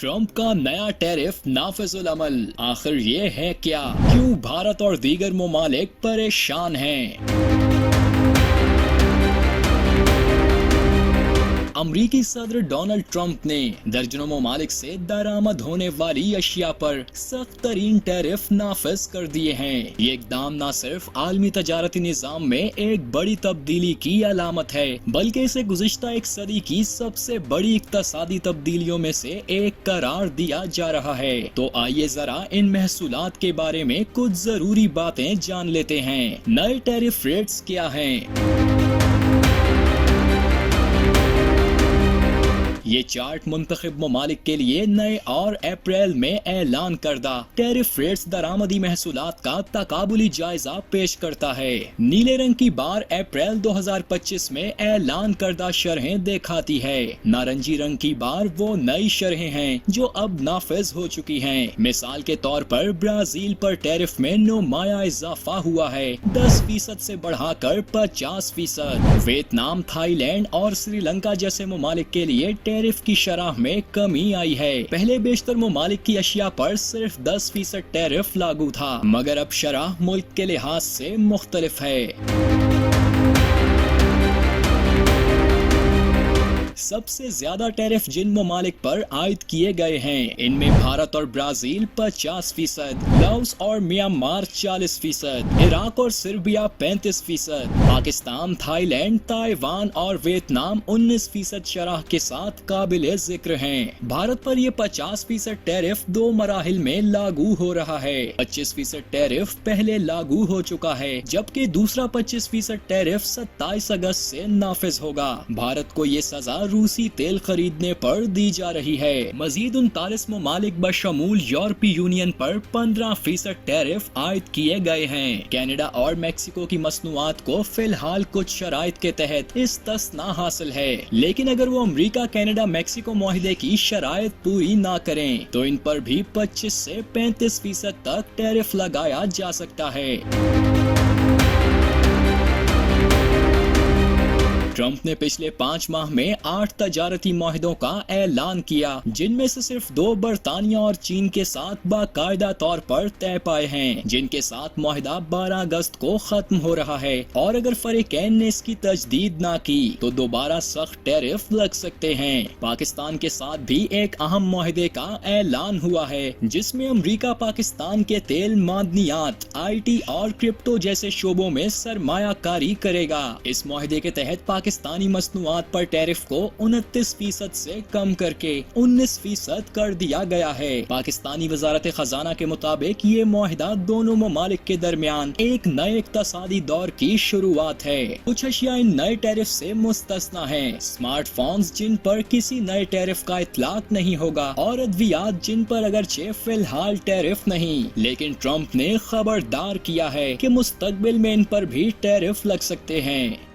Trump का नया tariff नाफिजुल अमल, आखिर ये है क्या? क्यों भारत और दीगर ममालिक परेशान हैं? अमरीकी सदर डोनाल्ड ट्रंप ने दर्जनों ममालिक से दरामद होने वाली अशिया पर सख्त तरीन टैरिफ नाफिज कर दिए हैं। ये इकदाम न सिर्फ आलमी तजारती निजाम में एक बड़ी तब्दीली की अलामत है, बल्कि इसे गुज़िश्ता एक सदी की सबसे बड़ी इक्तसादी तब्दीलियों में से एक करार दिया जा रहा है। तो आइए जरा इन महसूलात के बारे में कुछ जरूरी बातें जान लेते हैं। नए टैरिफ रेट्स क्या हैं? ये चार्ट मुंतखब ममालिक के लिए नए और अप्रैल में ऐलान करदा टैरिफ रेट्स दरामदी महसूलात का तकाबुली जायजा पेश करता है। नीले रंग की बार अप्रैल 2025 में ऐलान करदा शरहें दिखाती है। नारंगी रंग की बार वो नई शरहें हैं जो अब नाफिज हो चुकी हैं। मिसाल के तौर पर ब्राजील पर टैरिफ में नुमाया इजाफा हुआ है, 10% से बढ़ाकर 50%। वियतनाम, थाईलैंड और श्रीलंका जैसे ममालिक के लिए टैरिफ की शरह में कमी आई है। पहले बेशतर ममालिक की अशिया पर सिर्फ 10% टैरिफ लागू था, मगर अब शरह मुल्क के लिहाज से मुख्तलिफ है। सबसे ज्यादा टैरिफ जिन ममालिक पर आयद किए गए हैं, इनमें भारत और ब्राजील 50%, लाओस और म्यांमार 40%, इराक और सर्बिया 35%, पाकिस्तान, थाईलैंड, ताइवान और वियतनाम 19% शरह के साथ काबिले जिक्र हैं। भारत पर यह 50% टैरिफ 2 मराहिल में लागू हो रहा है। 25% टैरिफ पहले लागू हो चुका है, जबकि दूसरा 25% टैरिफ 27 अगस्त से नाफिज होगा। भारत को ये सजा रूसी तेल खरीदने पर दी जा रही है। मजीद 39 ममालिक बशमूल यूरोपीय यूनियन पर 15% टैरिफ आयद किए गए हैं। कनाडा और मेक्सिको की मसनूआत को फिलहाल कुछ शराइत के तहत इस्तिस्ना हासिल है, लेकिन अगर वो अमरीका, कनाडा, मेक्सिको मुआहिदे की शराइत पूरी ना करें तो इन पर भी 25 से 35% तक टैरिफ लगाया जा सकता है। ट्रंप ने पिछले 5 माह में 8 तजारती मुआहिदों का ऐलान किया, जिनमें से सिर्फ 2 बरतानिया और चीन के साथ बाकायदा तौर पर तय पाए हैं, जिनके साथ मुआहिदा 12 अगस्त को खत्म हो रहा है। और अगर फरीकैन ने इसकी तजदीद ना की तो दोबारा सख्त टैरिफ लग सकते हैं। पाकिस्तान के साथ भी एक अहम मुआहिदे का ऐलान हुआ है, जिसमें अमरीका पाकिस्तान के तेल, मादनियात, IT और क्रिप्टो जैसे शोबों में सरमायाकारी करेगा। इस मुआहिदे के तहत पाकिस्तानी मसनूआत पर टैरिफ को 29% से कम करके 19% कर दिया गया है। पाकिस्तानी वजारत खजाना के मुताबिक ये मुआहिदा दोनों ममालिक के दरमियान एक नए इक्तसादी दौर की शुरुआत है। कुछ अशिया इन नए टैरिफ से मुस्तस्ना है। स्मार्टफोन्स जिन पर किसी नए टैरिफ का इतलाक नहीं होगा, और अद्वियात जिन पर अगरचे फिलहाल टैरिफ नहीं, लेकिन ट्रंप ने खबरदार किया है कि मुस्तकबिल में इन पर भी टैरिफ लग सकते हैं।